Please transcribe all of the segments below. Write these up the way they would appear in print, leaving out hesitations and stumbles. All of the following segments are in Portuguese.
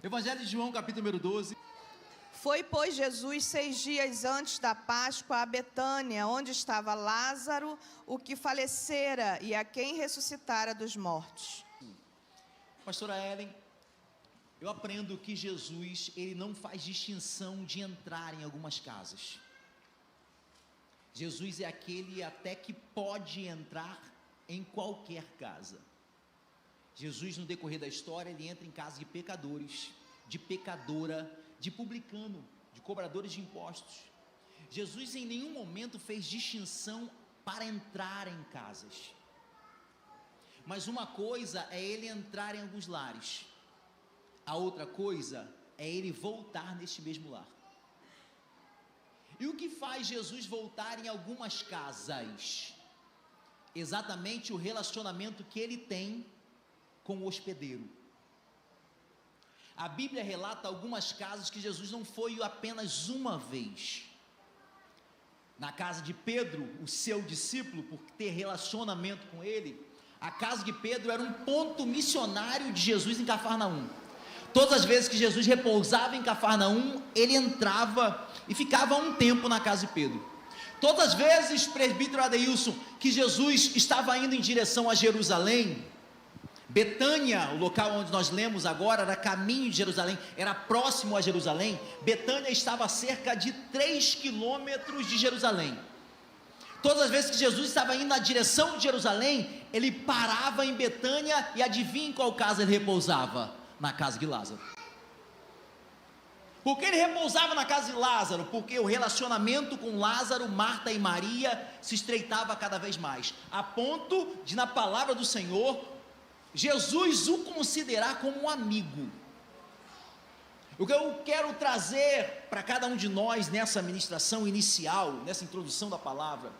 Evangelho de João, capítulo número 12. Foi, pois, Jesus 6 dias antes da Páscoa a Betânia, onde estava Lázaro, o que falecera e a quem ressuscitara dos mortos. Pastora Ellen, eu aprendo que Jesus, ele não faz distinção de entrar em algumas casas. Jesus é aquele até que pode entrar em qualquer casa. Jesus, no decorrer da história, ele entra em casa de pecadores, de pecadora, de publicano, de cobradores de impostos. Jesus em nenhum momento fez distinção para entrar em casas. Mas uma coisa é ele entrar em alguns lares, a outra coisa é ele voltar neste mesmo lar. E o que faz Jesus voltar em algumas casas? Exatamente o relacionamento que ele tem com o hospedeiro. A Bíblia relata algumas casas que Jesus não foi apenas uma vez. Na casa de Pedro, o seu discípulo, por ter relacionamento com ele, a casa de Pedro era um ponto missionário de Jesus em Cafarnaum. Todas as vezes que Jesus repousava em Cafarnaum, ele entrava e ficava um tempo na casa de Pedro. Todas as vezes, presbítero Adeilson, que Jesus estava indo em direção a Jerusalém, Betânia, o local onde nós lemos agora, era caminho de Jerusalém, era próximo a Jerusalém. Betânia estava a cerca de 3 quilômetros de Jerusalém. Todas as vezes que Jesus estava indo na direção de Jerusalém, ele parava em Betânia e adivinha em qual casa ele repousava? Na casa de Lázaro. Por que ele repousava na casa de Lázaro? Porque o relacionamento com Lázaro, Marta e Maria se estreitava cada vez mais, a ponto de, na palavra do Senhor, Jesus o considerar como um amigo. O que eu quero trazer para cada um de nós nessa ministração inicial, nessa introdução da palavra,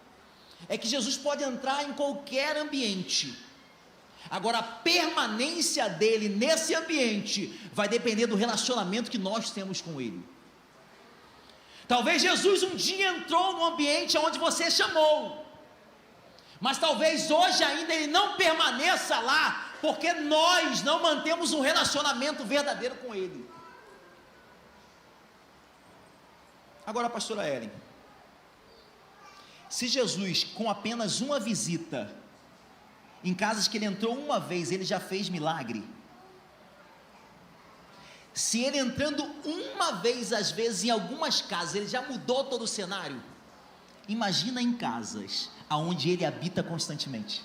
é que Jesus pode entrar em qualquer ambiente. Agora, a permanência dele nesse ambiente vai depender do relacionamento que nós temos com ele. Talvez Jesus um dia entrou no ambiente onde você chamou, mas talvez hoje ainda ele não permaneça lá, porque nós não mantemos um relacionamento verdadeiro com ele. Agora, pastora Ellen, se Jesus, com apenas uma visita, em casas que ele entrou uma vez, ele já fez milagre. Se ele entrando uma vez, às vezes, em algumas casas, ele já mudou todo o cenário. Imagina em casas aonde ele habita constantemente.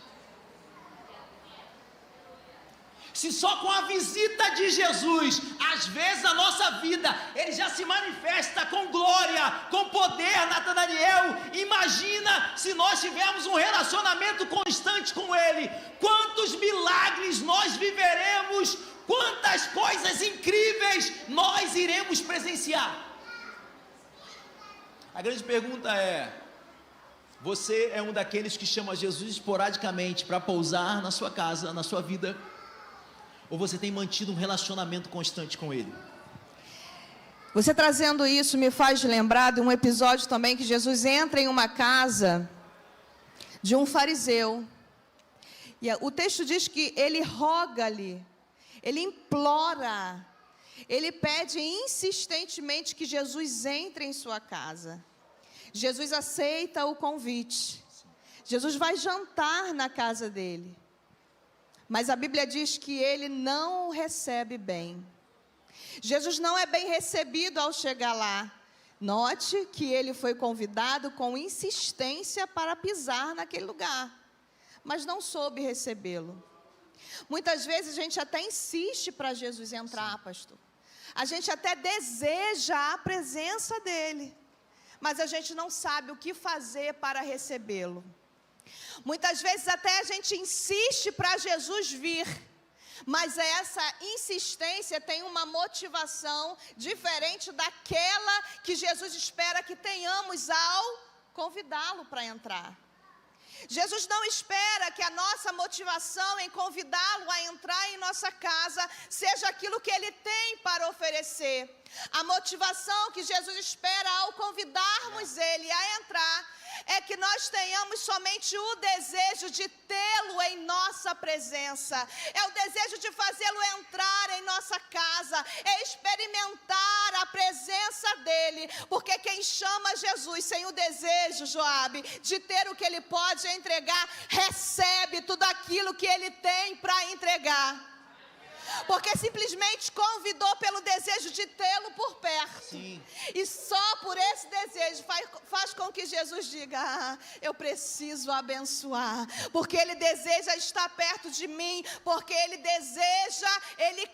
Se só com a visita de Jesus, às vezes na nossa vida, ele já se manifesta com glória, com poder, Natanael, imagina se nós tivermos um relacionamento constante com ele, quantos milagres nós viveremos, quantas coisas incríveis nós iremos presenciar. A grande pergunta é: você é um daqueles que chama Jesus esporadicamente para pousar na sua casa, na sua vida? Ou você tem mantido um relacionamento constante com ele? Você trazendo isso me faz lembrar de um episódio também que Jesus entra em uma casa de um fariseu. E o texto diz que ele roga-lhe, ele implora, ele pede insistentemente que Jesus entre em sua casa. Jesus aceita o convite. Jesus vai jantar na casa dele. Mas a Bíblia diz que ele não o recebe bem. Jesus não é bem recebido ao chegar lá. Note que ele foi convidado com insistência para pisar naquele lugar, mas não soube recebê-lo. Muitas vezes a gente até insiste para Jesus entrar, pastor. A gente até deseja a presença dele, mas a gente não sabe o que fazer para recebê-lo. Muitas vezes até a gente insiste para Jesus vir, mas essa insistência tem uma motivação diferente daquela que Jesus espera que tenhamos ao convidá-lo para entrar. Jesus não espera que a nossa motivação em convidá-lo a entrar em nossa casa seja aquilo que ele tem para oferecer. A motivação que Jesus espera ao convidarmos ele a entrar é que nós tenhamos somente o desejo de tê-lo em nossa presença. É o desejo de fazê-lo entrar em nossa casa. casa é experimentar a presença dele, porque quem chama Jesus sem o desejo, Joabe, de ter o que ele pode entregar, recebe tudo aquilo que ele tem para entregar. Porque simplesmente convidou pelo desejo de tê-lo por perto. Sim. E só por esse desejo faz com que Jesus diga: eu preciso abençoar, porque ele deseja estar perto de mim, porque ele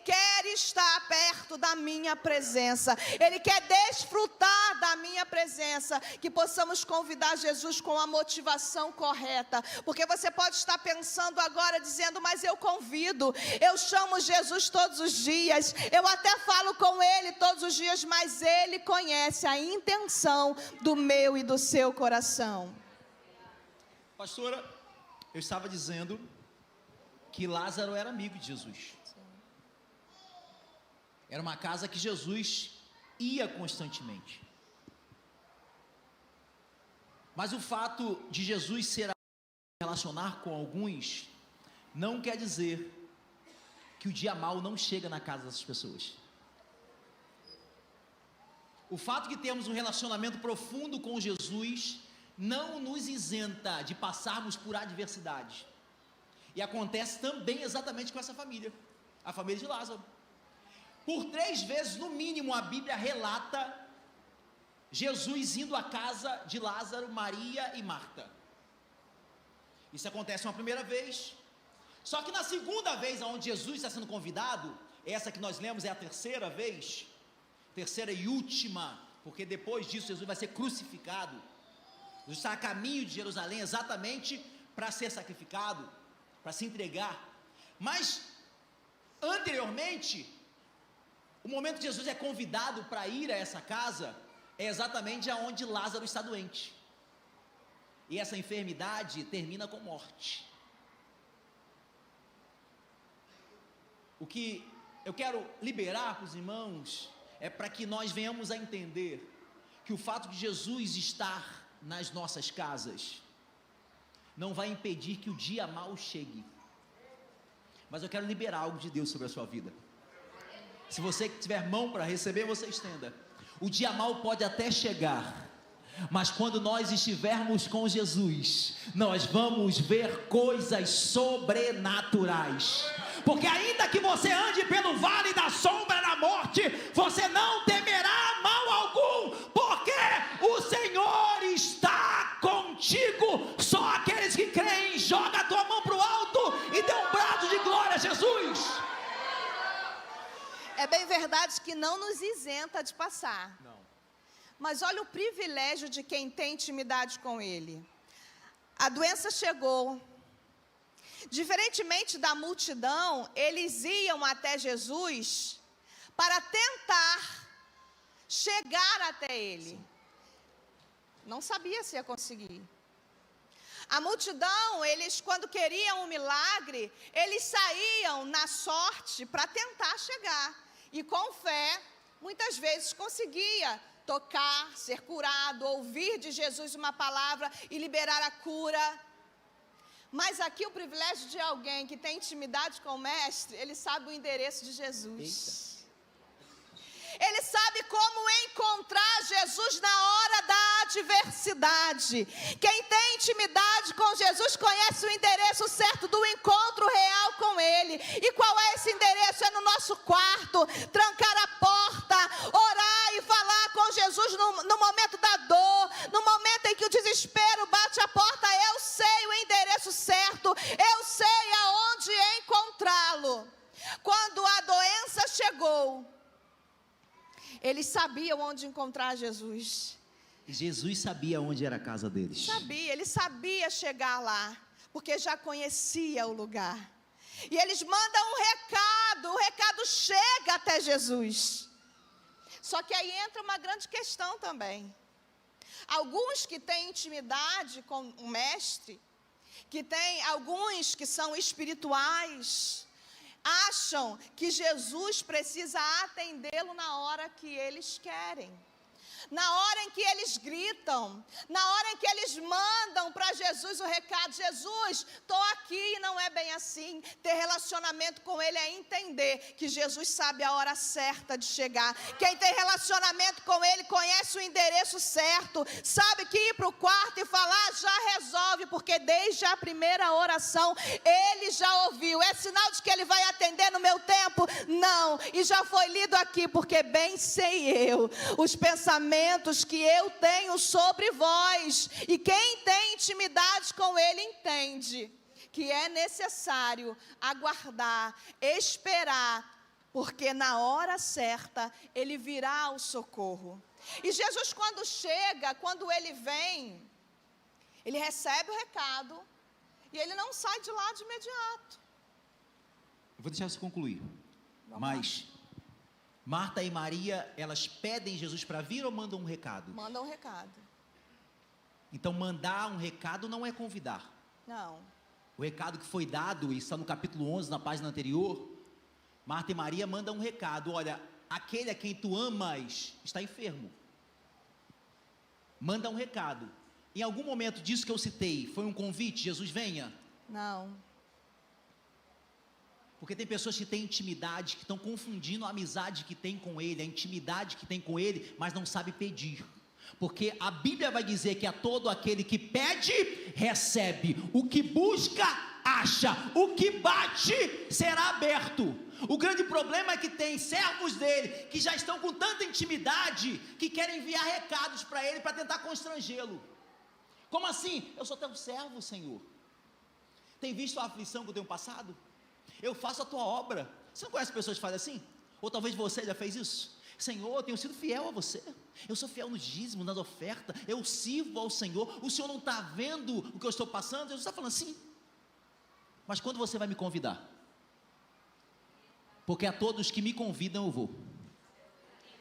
quer estar perto da minha presença, ele quer desfrutar da minha presença. Que possamos convidar Jesus com a motivação correta, porque você pode estar pensando agora, dizendo: mas eu convido, eu chamo Jesus todos os dias, eu até falo com ele todos os dias, mas ele conhece a intenção do meu e do seu coração. Pastora, eu estava dizendo que Lázaro era amigo de Jesus. Era uma casa que Jesus ia constantemente. Mas o fato de Jesus se relacionar com alguns não quer dizer que o dia mau não chega na casa dessas pessoas. O fato de termos um relacionamento profundo com Jesus não nos isenta de passarmos por adversidades. E acontece também exatamente com essa família, a família de Lázaro. Por 3 vezes, no mínimo, a Bíblia relata Jesus indo à casa de Lázaro, Maria e Marta. Isso acontece uma primeira vez. Só que na segunda vez, onde Jesus está sendo convidado, essa que nós lemos é a terceira vez, terceira e última, porque depois disso Jesus vai ser crucificado. Jesus está a caminho de Jerusalém exatamente para ser sacrificado, para se entregar. Mas anteriormente, o momento que Jesus é convidado para ir a essa casa é exatamente aonde Lázaro está doente. E essa enfermidade termina com morte. O que eu quero liberar para os irmãos é para que nós venhamos a entender que o fato de Jesus estar nas nossas casas não vai impedir que o dia mau chegue. Mas eu quero liberar algo de Deus sobre a sua vida. Se você tiver mão para receber, você estenda. O dia mau pode até chegar, mas quando nós estivermos com Jesus, nós vamos ver coisas sobrenaturais. Porque ainda que você ande pelo vale da sombra da morte, você não temerá mal algum, porque o Senhor está contigo. Só aqueles que creem, joga a tua mão para o alto e dê um brado de glória a Jesus. É bem verdade que não nos isenta de passar. Não. Mas olha o privilégio de quem tem intimidade com ele. A doença chegou. Diferentemente da multidão, eles iam até Jesus para tentar chegar até ele. Sim. Não sabia se ia conseguir. A multidão, eles quando queriam um milagre, eles saíam na sorte para tentar chegar. E com fé, muitas vezes conseguia tocar, ser curado, ouvir de Jesus uma palavra e liberar a cura. Mas aqui o privilégio de alguém que tem intimidade com o mestre, ele sabe o endereço de Jesus. Eita. Ele sabe como encontrar Jesus na hora da adversidade. Quem tem intimidade com Jesus conhece o endereço certo do encontro real com Ele. E qual é esse endereço? É no nosso quarto, trancar a porta, orar e falar com Jesus no momento da dor, no momento em que o desespero bate a porta. Eu sei o endereço certo, eu sei aonde encontrá-lo. Quando a doença chegou, eles sabiam onde encontrar Jesus. Jesus sabia onde era a casa deles. Ele sabia chegar lá, porque já conhecia o lugar. E eles mandam o recado chega até Jesus. Só que aí entra uma grande questão também. Alguns que têm intimidade com o mestre, alguns que são espirituais, acham que Jesus precisa atendê-lo na hora que eles querem. Na hora em que eles gritam, na hora em que eles mandam para Jesus o recado: Jesus, estou aqui, e não é bem assim. Ter relacionamento com Ele é entender que Jesus sabe a hora certa de chegar. Quem tem relacionamento com Ele conhece o endereço certo, sabe que ir para o quarto e falar já resolve, porque desde a primeira oração Ele já ouviu. É sinal de que Ele vai atender no meu tempo? Não, e já foi lido aqui, porque bem sei eu os pensamentos que eu tenho sobre vós, e quem tem intimidade com Ele entende que é necessário aguardar, esperar, porque na hora certa Ele virá ao socorro. E Jesus, quando chega, quando Ele vem, Ele recebe o recado e Ele não sai de lá de imediato. Eu vou deixar você concluir. Mas Marta e Maria, elas pedem Jesus para vir ou mandam um recado? Mandam um recado. Então, mandar um recado não é convidar. Não. O recado que foi dado, e está no capítulo 11, na página anterior, Marta e Maria mandam um recado: olha, aquele a quem tu amas está enfermo. Manda um recado. Em algum momento disso que eu citei, foi um convite, Jesus venha? Não. Porque tem pessoas que têm intimidade, que estão confundindo a amizade que tem com Ele, a intimidade que tem com Ele, mas não sabe pedir. Porque a Bíblia vai dizer que a todo aquele que pede, recebe. O que busca, acha. O que bate, será aberto. O grande problema é que tem servos dele, que já estão com tanta intimidade, que querem enviar recados para ele, para tentar constrangê-lo. Como assim? Eu sou teu servo, Senhor. Tem visto a aflição que eu tenho passado? Eu faço a tua obra. Você não conhece pessoas que fazem assim? Ou talvez você já fez isso? Senhor, eu tenho sido fiel a você. Eu sou fiel nos dízimos, nas ofertas. Eu sirvo ao Senhor. O Senhor não está vendo o que eu estou passando? Jesus está falando assim. Mas quando você vai me convidar? Porque a todos que me convidam eu vou.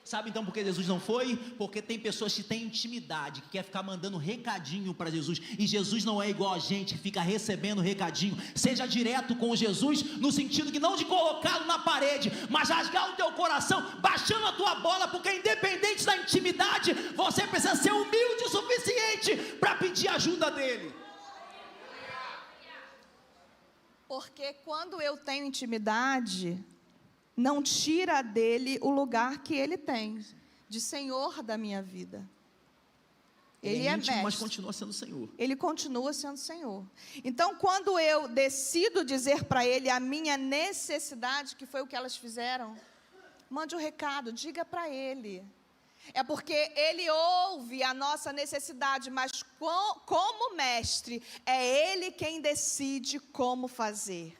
Sabe então por que Jesus não foi? Porque tem pessoas que têm intimidade, que quer ficar mandando recadinho para Jesus, e Jesus não é igual a gente que fica recebendo recadinho. Seja direto com Jesus, no sentido que não de colocá-lo na parede, mas rasgar o teu coração, baixando a tua bola, porque independente da intimidade, você precisa ser humilde o suficiente para pedir ajuda dele. Porque quando eu tenho intimidade, não tira dele o lugar que ele tem, de Senhor da minha vida. Ele é íntimo, mestre, mas continua sendo Senhor. Ele continua sendo Senhor. Então, quando eu decido dizer para ele a minha necessidade, que foi o que elas fizeram, mande um recado, diga para ele. É porque ele ouve a nossa necessidade, mas como mestre, é ele quem decide como fazer.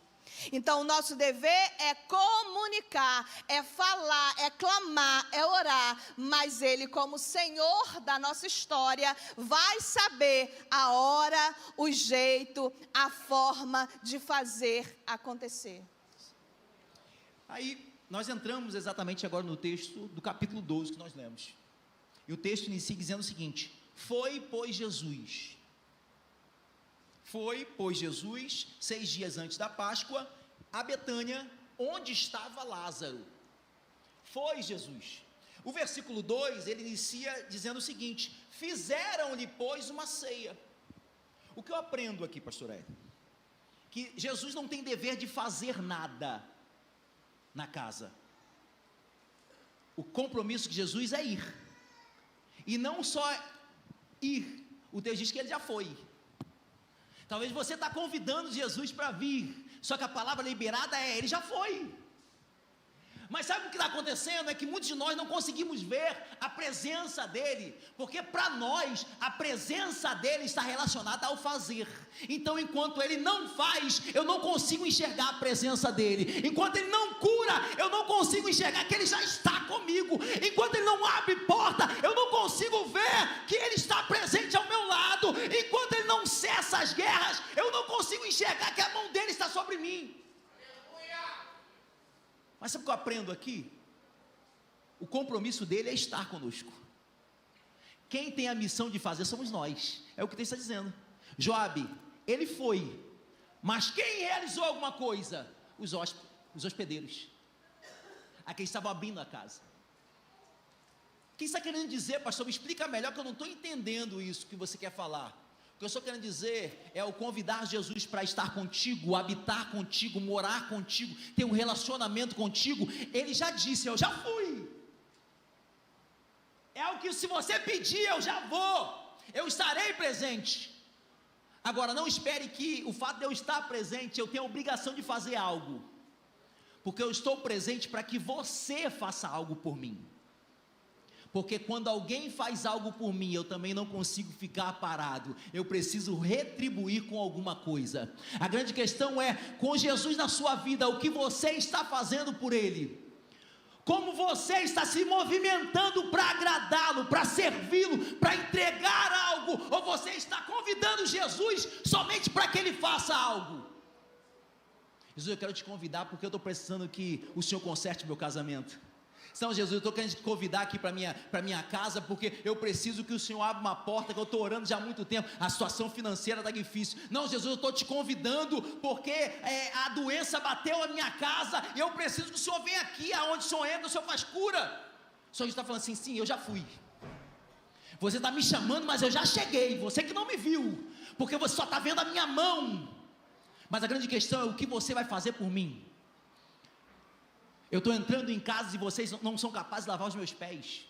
Então, o nosso dever é comunicar, é falar, é clamar, é orar, mas Ele, como Senhor da nossa história, vai saber a hora, o jeito, a forma de fazer acontecer. Aí, nós entramos exatamente agora no texto do capítulo 12 que nós lemos. E o texto inicia dizendo o seguinte: foi, pois, Jesus... Foi, pois, Jesus, 6 dias antes da Páscoa, a Betânia, onde estava Lázaro. Foi Jesus. O versículo 2, ele inicia dizendo o seguinte: fizeram-lhe, pois, uma ceia. O que eu aprendo aqui, pastor Hélio? Que Jesus não tem dever de fazer nada na casa. O compromisso de Jesus é ir. E não só ir, o texto diz que ele já foi. Talvez você está convidando Jesus para vir, só que a palavra liberada é, ele já foi. Mas sabe o que está acontecendo? É que muitos de nós não conseguimos ver a presença dele, porque para nós a presença dele está relacionada ao fazer. Então, enquanto ele não faz, eu não consigo enxergar a presença dele. Enquanto ele não cura, eu não consigo enxergar que ele já está comigo. Enquanto ele não abre porta, eu não consigo ver que ele está presente ao meu lado. Enquanto ele não cessa as guerras, eu não consigo enxergar que a mão dele está sobre mim. Mas sabe o que eu aprendo aqui? O compromisso dele é estar conosco. Quem tem a missão de fazer somos nós. É o que o texto está dizendo. Joabe, ele foi, mas quem realizou alguma coisa? Os hospedeiros, aqueles que estavam abrindo a casa. que você está querendo dizer, pastor? Me explica melhor, que eu não estou entendendo isso que você quer falar. O que eu estou querendo dizer é o convidar Jesus para estar contigo, habitar contigo, morar contigo, ter um relacionamento contigo. Ele já disse, eu já fui. É o que, se você pedir, eu já vou, eu estarei presente. Agora, não espere que o fato de eu estar presente, eu tenha a obrigação de fazer algo, porque eu estou presente para que você faça algo por mim. Porque quando alguém faz algo por mim, eu também não consigo ficar parado, eu preciso retribuir com alguma coisa. A grande questão é, com Jesus na sua vida, o que você está fazendo por Ele? Como você está se movimentando para agradá-lo, para servi-lo, para entregar algo, ou você está convidando Jesus somente para que Ele faça algo? Jesus, eu quero te convidar porque eu estou precisando que o Senhor conserte meu casamento. Então, Jesus, eu estou querendo te convidar aqui para minha casa, porque eu preciso que o Senhor abra uma porta, que eu estou orando já há muito tempo, a situação financeira está difícil. Não, Jesus, eu estou te convidando, porque a doença bateu a minha casa, e eu preciso que o Senhor venha aqui, aonde o Senhor entra, o Senhor faz cura. O Senhor está falando assim, sim, eu já fui. Você está me chamando, mas eu já cheguei, você que não me viu, porque você só está vendo a minha mão. Mas a grande questão é o que você vai fazer por mim. Eu estou entrando em casa e vocês não são capazes de lavar os meus pés.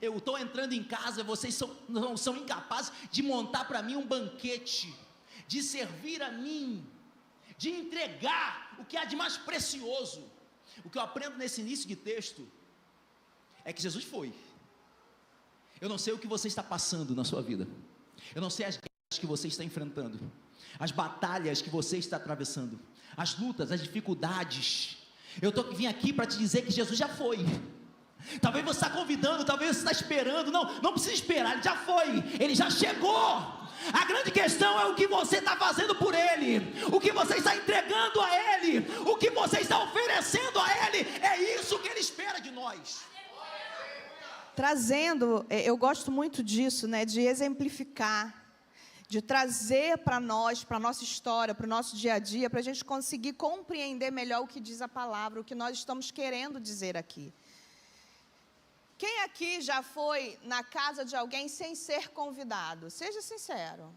Eu estou entrando em casa e vocês não são incapazes de montar para mim um banquete, de servir a mim, de entregar o que há de mais precioso. O que eu aprendo nesse início de texto é que Jesus foi. Eu não sei o que você está passando na sua vida. Eu não sei as guerras que você está enfrentando, as batalhas que você está atravessando, as lutas, as dificuldades. Eu vim aqui para te dizer que Jesus já foi. Talvez você está convidando, talvez você está esperando. Não precisa esperar, Ele já foi, Ele já chegou. A grande questão é o que você está fazendo por Ele, o que você está entregando a Ele, o que você está oferecendo a Ele. É isso que Ele espera de nós. Trazendo, eu gosto muito disso, né, de exemplificar, de trazer para nós, para a nossa história, para o nosso dia a dia, para a gente conseguir compreender melhor o que diz a palavra, o que nós estamos querendo dizer aqui. Quem aqui já foi na casa de alguém sem ser convidado? Seja sincero.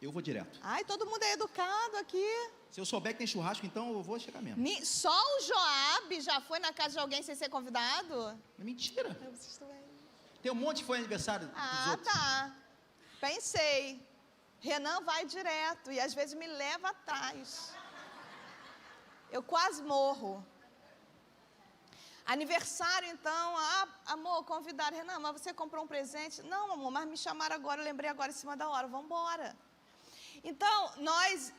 Eu vou direto. Ai, todo mundo é educado aqui. Se eu souber que tem churrasco, então eu vou chegar mesmo. Só o Joab já foi na casa de alguém sem ser convidado? É mentira. Tem um monte que foi aniversário dos outros. Tá. Pensei, Renan vai direto e às vezes me leva atrás. Eu quase morro. Aniversário então, amor, convidaram, Renan, mas você comprou um presente? Não, amor, mas me chamaram agora, eu lembrei agora em cima da hora, vamos embora. Então, nós,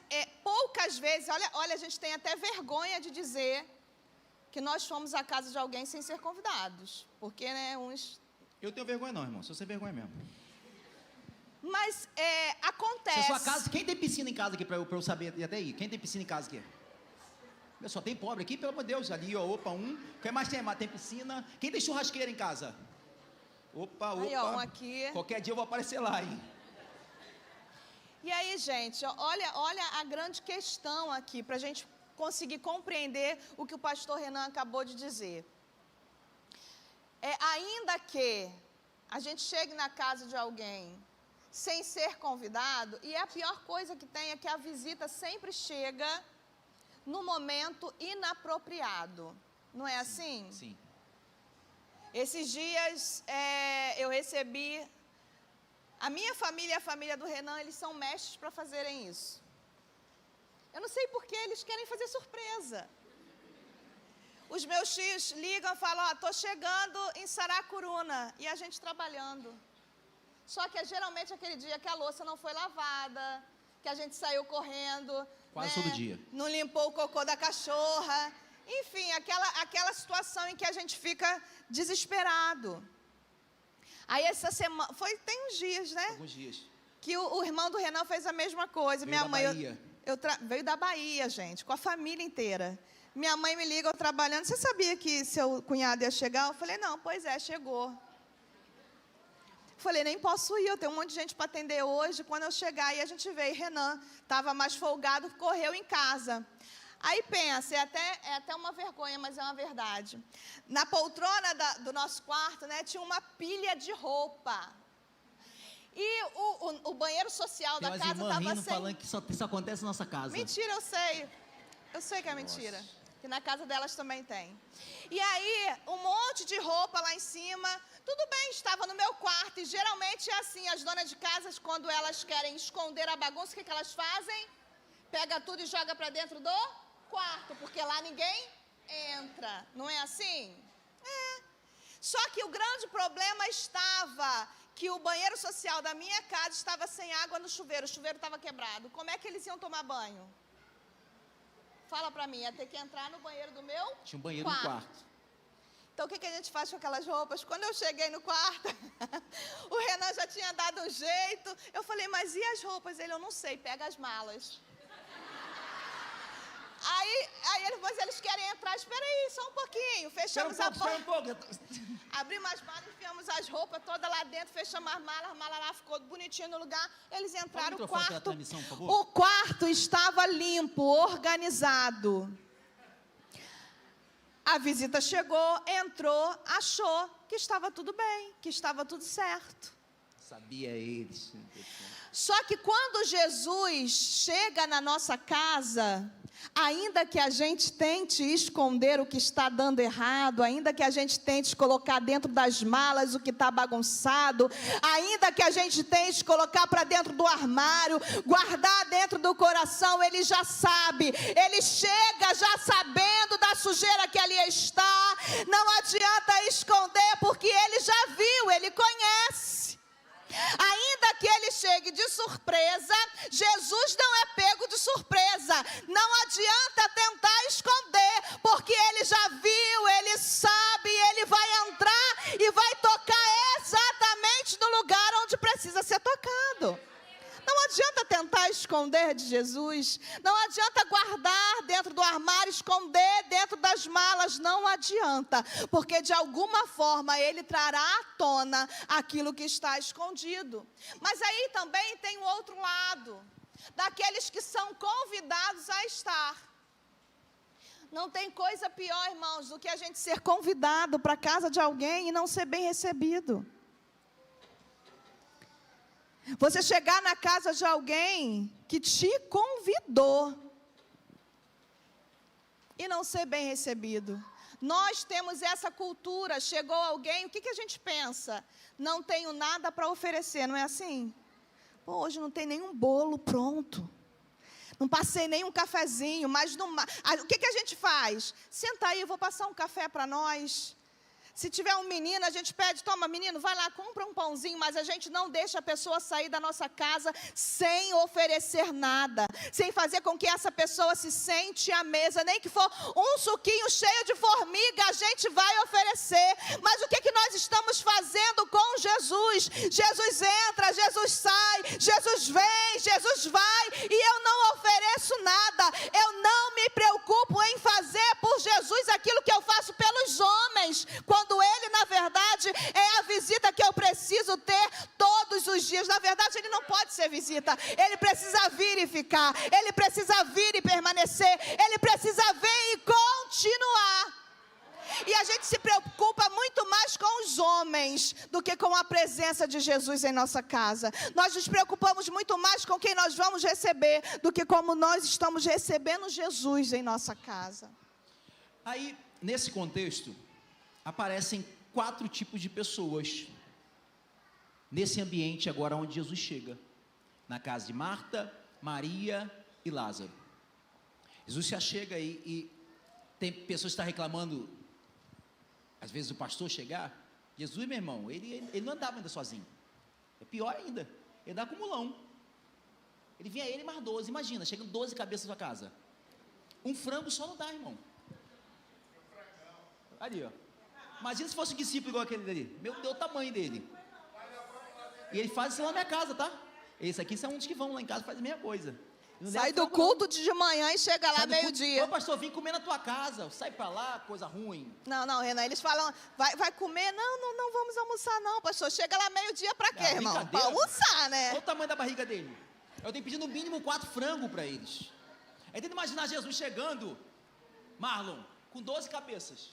poucas vezes, olha, a gente tem até vergonha de dizer que nós fomos à casa de alguém sem ser convidados, porque, né, uns... Eu tenho vergonha não, irmão, sou sem vergonha mesmo. Mas acontece. Se a sua casa, quem tem piscina em casa aqui para eu saber até aí? Quem tem piscina em casa aqui? Só tem pobre aqui, pelo amor de Deus. Ali, ó, opa, um. Quem mais tem? Tem piscina. Quem tem churrasqueira em casa? Opa. Aí, ó, um aqui. Qualquer dia eu vou aparecer lá, hein? E aí, gente, olha a grande questão aqui, para a gente conseguir compreender o que o pastor Renan acabou de dizer. Ainda que a gente chegue na casa de alguém sem ser convidado, e a pior coisa que tem é que a visita sempre chega no momento inapropriado. Não é assim? Sim. Esses dias eu recebi... A minha família e a família do Renan, eles são mestres para fazerem isso. Eu não sei por que eles querem fazer surpresa. Os meus tios ligam e falam, estou chegando em Saracuruna, e a gente trabalhando. Só que é geralmente aquele dia que a louça não foi lavada, que a gente saiu correndo. Quase todo dia. Não limpou o cocô da cachorra. Enfim, aquela situação em que a gente fica desesperado. Aí essa semana, tem uns dias, né? Alguns dias. Que o irmão do Renan fez a mesma coisa. Veio da Bahia. Veio da Bahia, gente, com a família inteira. Minha mãe me liga, eu trabalhando. Você sabia que seu cunhado ia chegar? Eu falei, não, pois é, chegou. Falei, nem posso ir, eu tenho um monte de gente para atender hoje. Quando eu chegar, aí a gente veio. Renan estava mais folgado, correu em casa. Aí pensa, é até uma vergonha, mas é uma verdade. Na poltrona do nosso quarto, né, tinha uma pilha de roupa. E o banheiro social da casa estava sem... falando que isso acontece na nossa casa. Mentira, eu sei. Eu sei que é mentira. Que na casa delas também tem. E aí, um monte de roupa lá em cima. Tudo bem, estava no meu quarto. E geralmente é assim, as donas de casas, quando elas querem esconder a bagunça, o que elas fazem? Pega tudo e joga para dentro do quarto, porque lá ninguém entra. Não é assim? É. Só que o grande problema estava que o banheiro social da minha casa estava sem água no chuveiro. O chuveiro estava quebrado. Como é que eles iam tomar banho? Fala pra mim, ia ter que entrar no banheiro do meu quarto. Tinha um banheiro no quarto. Então, o que a gente faz com aquelas roupas? Quando eu cheguei no quarto, o Renan já tinha dado um jeito. Eu falei, mas e as roupas? Ele, eu não sei, pega as malas. Aí eles querem entrar. Espera aí, só um pouquinho. Fechamos a porta. Abrimos as malas, enfiamos as roupas todas lá dentro, fechamos as malas lá ficou bonitinho no lugar. Eles entraram no quarto. O quarto estava limpo, organizado. A visita chegou, entrou, achou que estava tudo bem, que estava tudo certo. Sabia eles. Só que quando Jesus chega na nossa casa, ainda que a gente tente esconder o que está dando errado, ainda que a gente tente colocar dentro das malas o que está bagunçado, ainda que a gente tente colocar para dentro do armário, guardar dentro do coração, Ele já sabe, Ele chega já sabendo da sujeira que ali está, não adianta esconder, porque Ele já viu, Ele conhece. Ainda que ele chegue de surpresa, Jesus não é pego de surpresa. Não adianta tentar esconder, porque ele já viu, ele sabe, ele vai entrar e vai tocar exatamente no lugar onde precisa ser tocado. Não adianta tentar esconder de Jesus, não adianta guardar dentro do armário, esconder dentro das malas, não adianta, porque de alguma forma Ele trará à tona aquilo que está escondido. Mas aí também tem o outro lado, daqueles que são convidados a estar. Não tem coisa pior, irmãos, do que a gente ser convidado para a casa de alguém e não ser bem recebido. Você chegar na casa de alguém que te convidou e não ser bem recebido. Nós temos essa cultura, chegou alguém, o que a gente pensa? Não tenho nada para oferecer, não é assim? Pô, hoje não tem nenhum bolo pronto. Não passei nenhum cafezinho, mas não... O que a gente faz? Senta aí, eu vou passar um café para nós. Se tiver um menino, a gente pede, toma menino, vai lá, compra um pãozinho, mas a gente não deixa a pessoa sair da nossa casa sem oferecer nada, sem fazer com que essa pessoa se sente à mesa, nem que for um suquinho cheio de formiga, a gente vai oferecer. Mas o que nós estamos fazendo com Jesus? Jesus entra, Jesus sai, Jesus vem, Jesus vai, e eu não ofereço nada, eu não me preocupo em fazer por Jesus aquilo que eu faço pelos homens, quando Ele, na verdade, é a visita que eu preciso ter todos os dias. Na verdade, Ele não pode ser visita. Ele precisa vir e ficar. Ele precisa vir e permanecer. Ele precisa vir e continuar. E a gente se preocupa muito mais com os homens do que com a presença de Jesus em nossa casa. Nós nos preocupamos muito mais com quem nós vamos receber do que como nós estamos recebendo Jesus em nossa casa. Aí, nesse contexto, aparecem 4 tipos de pessoas nesse ambiente agora onde Jesus chega, na casa de Marta, Maria e Lázaro. Jesus já chega e tem pessoas que estão reclamando, às vezes o pastor chegar. Jesus, meu irmão, ele não andava ainda sozinho, é pior ainda, ele andava com mulão, ele vinha ele mais 12, imagina, chegando 12 cabeças na sua casa, um frango só não dá, irmão, ali ó. Imagina se fosse um discípulo igual aquele dali. Meu Deus, o tamanho dele. E ele faz isso lá na minha casa, tá? Esse aqui são uns que vão lá em casa e fazem a mesma coisa. Sai do culto de manhã e chega lá meio-dia. Ô pastor, vim comer na tua casa. Sai pra lá, coisa ruim. Não, Renan, eles falam, vai comer? Não vamos almoçar não, pastor. Chega lá meio-dia pra quê, irmão? Pra almoçar, né? Olha o tamanho da barriga dele. Eu tenho pedido no mínimo 4 frangos pra eles. Aí tenta imaginar Jesus chegando, Marlon, com 12 cabeças.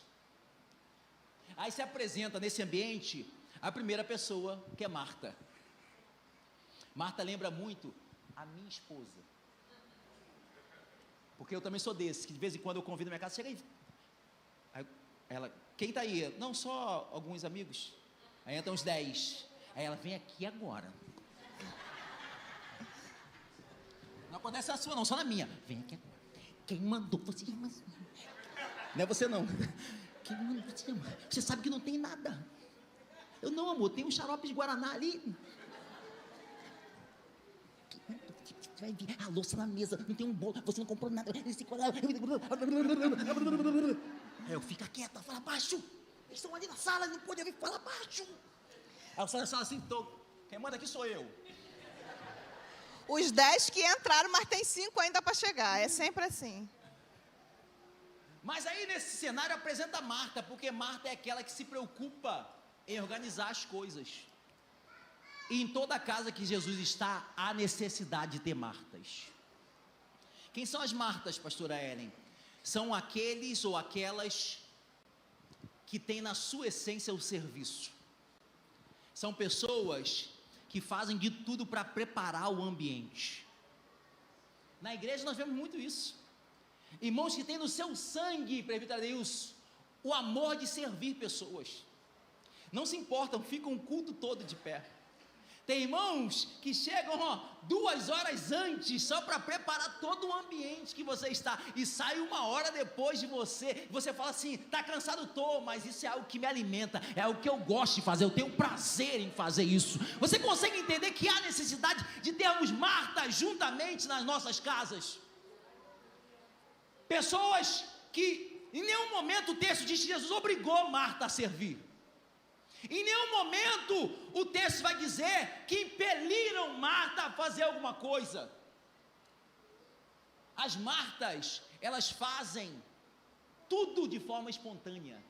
Aí se apresenta nesse ambiente a primeira pessoa, que é Marta. Marta lembra muito a minha esposa. Porque eu também sou desse, que de vez em quando eu convido a minha casa, chega aí. Aí ela, quem está aí? Não, só alguns amigos. Aí entra uns 10. Aí ela, vem aqui agora. Não acontece na sua não, só na minha. Vem aqui agora. Quem mandou você ir? Não é você não. Quem mandou você ir? Você sabe que não tem nada. Eu não, amor, tem um xarope de Guaraná ali. Você vai vir, a louça na mesa, não tem um bolo, você não comprou nada. Aí eu fico quieta, fala baixo. Eles estão ali na sala, não pode ouvir, fala baixo. Aí eu saio da sala assim, quem manda aqui sou eu. Os 10 que entraram, mas tem 5 ainda para chegar, é sempre assim. Mas aí nesse cenário apresenta Marta, porque Marta é aquela que se preocupa em organizar as coisas. E em toda casa que Jesus está, há necessidade de ter Martas. Quem são as Martas, pastora Ellen? São aqueles ou aquelas que têm na sua essência o serviço. São pessoas que fazem de tudo para preparar o ambiente. Na igreja nós vemos muito isso. Irmãos que têm no seu sangue, presbítero Deus, o amor de servir pessoas. Não se importam, ficam o culto todo de pé. Tem irmãos que chegam 2 horas antes, só para preparar todo o ambiente que você está, e sai 1 hora depois de você. Você fala assim, está cansado? Tô, mas isso é algo que me alimenta, é algo que eu gosto de fazer, eu tenho prazer em fazer isso. Você consegue entender que há necessidade de termos Martas juntamente nas nossas casas? Pessoas que em nenhum momento o texto diz que Jesus obrigou Marta a servir. Em nenhum momento o texto vai dizer que impeliram Marta a fazer alguma coisa. As Martas, elas fazem tudo de forma espontânea.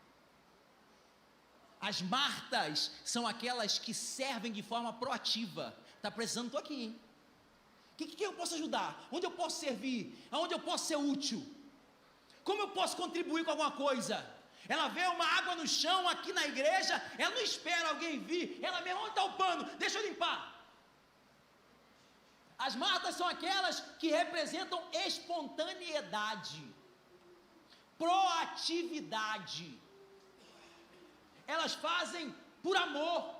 As Martas são aquelas que servem de forma proativa. Está precisando, estou aqui, hein? O que eu posso ajudar? Onde eu posso servir? Aonde eu posso ser útil? Como eu posso contribuir com alguma coisa? Ela vê uma água no chão aqui na igreja, ela não espera alguém vir, ela mesmo, onde está o pano? Deixa eu limpar. As Martas são aquelas que representam espontaneidade, proatividade. Elas fazem por amor.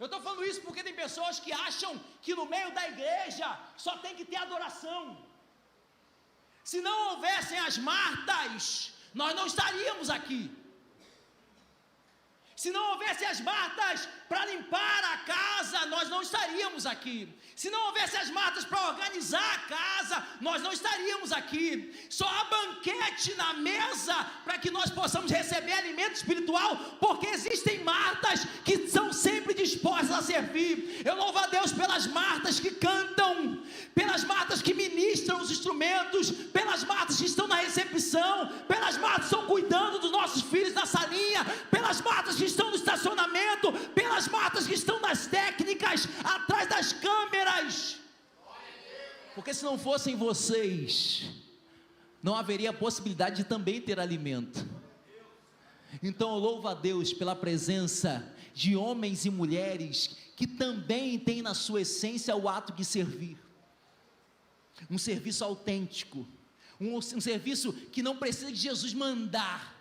Eu estou falando isso porque tem pessoas que acham que no meio da igreja só tem que ter adoração. Se não houvessem as Martas, nós não estaríamos aqui. Se não houvesse as Martas para limpar a casa, nós não estaríamos aqui. Se não houvesse as Martas para organizar a casa, nós não estaríamos aqui. Só há banquete na mesa para que nós possamos receber alimento espiritual, porque existem Martas que são sempre dispostas a servir. Eu louvo a Deus pelas Martas que cantam, pelas Martas que ministram os instrumentos, pelas Martas que estão na recepção, pelas Martas que estão cuidando dos nossos filhos na salinha, pelas Martas que estão no estacionamento, pelas Martas que estão nas técnicas, atrás das câmeras. Porque se não fossem vocês, não haveria possibilidade de também ter alimento. Então eu louvo a Deus pela presença de homens e mulheres que também têm na sua essência o ato de servir. Um serviço autêntico, um serviço que não precisa de Jesus mandar,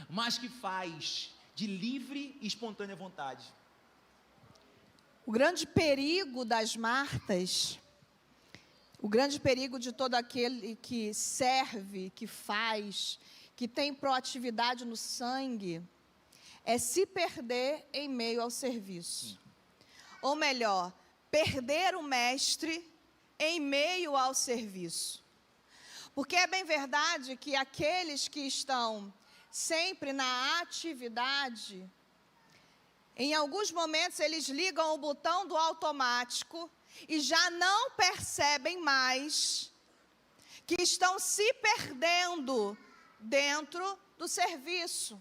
mas que faz de livre e espontânea vontade. O grande perigo das Martas, o grande perigo de todo aquele que serve, que faz, que tem proatividade no sangue, é se perder em meio ao serviço. Ou melhor, perder o mestre em meio ao serviço. Porque é bem verdade que aqueles que estão sempre na atividade, em alguns momentos eles ligam o botão do automático e já não percebem mais que estão se perdendo dentro do serviço.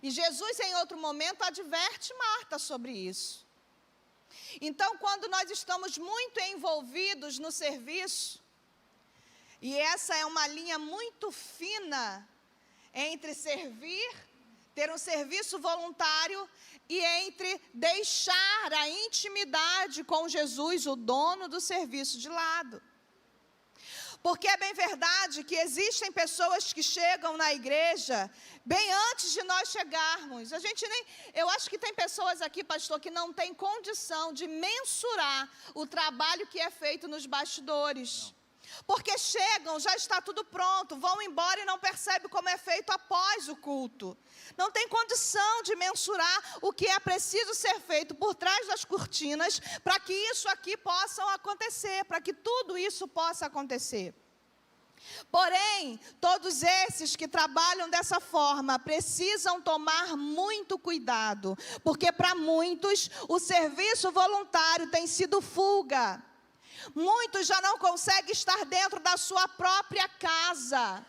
E Jesus, em outro momento, adverte Marta sobre isso. Então, quando nós estamos muito envolvidos no serviço, E essa é uma linha muito fina entre servir, ter um serviço voluntário, e entre deixar a intimidade com Jesus, o dono do serviço, de lado. Porque é bem verdade que existem pessoas que chegam na igreja bem antes de nós chegarmos. Eu acho que tem pessoas aqui, pastor, que não têm condição de mensurar o trabalho que é feito nos bastidores. Não. Porque chegam, já está tudo pronto, vão embora e não percebem como é feito após o culto. Não tem condição de mensurar o que é preciso ser feito por trás das cortinas para que isso aqui possa acontecer, para que tudo isso possa acontecer. Porém, todos esses que trabalham dessa forma precisam tomar muito cuidado, porque para muitos o serviço voluntário tem sido fuga. Muitos já não conseguem estar dentro da sua própria casa.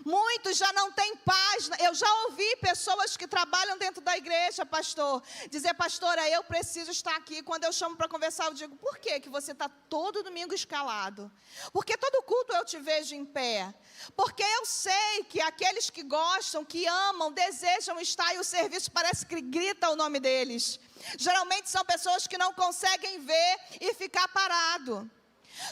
Muitos já não têm paz. Eu já ouvi pessoas que trabalham dentro da igreja, pastor, dizer: pastora, eu preciso estar aqui. Quando eu chamo para conversar, eu digo: por que você está todo domingo escalado? Porque todo culto eu te vejo em pé. Porque eu sei que aqueles que gostam, que amam, desejam estar, e o serviço parece que grita o nome deles. Geralmente são pessoas que não conseguem ver e ficar parado.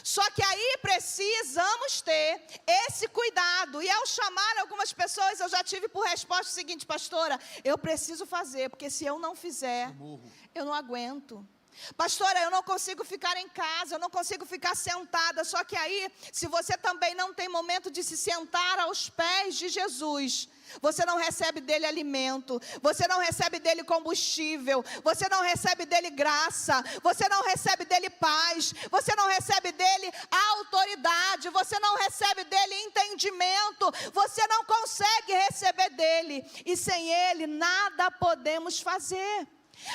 Só que aí precisamos ter esse cuidado. E ao chamar algumas pessoas, eu já tive por resposta o seguinte: pastora, eu preciso fazer, porque se eu não fizer, eu não aguento. Pastora, eu não consigo ficar em casa, eu não consigo ficar sentada. Só que aí, se você também não tem momento de se sentar aos pés de Jesus, você não recebe dele alimento, você não recebe dele combustível, você não recebe dele graça, você não recebe dele paz, você não recebe dele autoridade, você não recebe dele entendimento, você não consegue receber dele, e sem ele nada podemos fazer.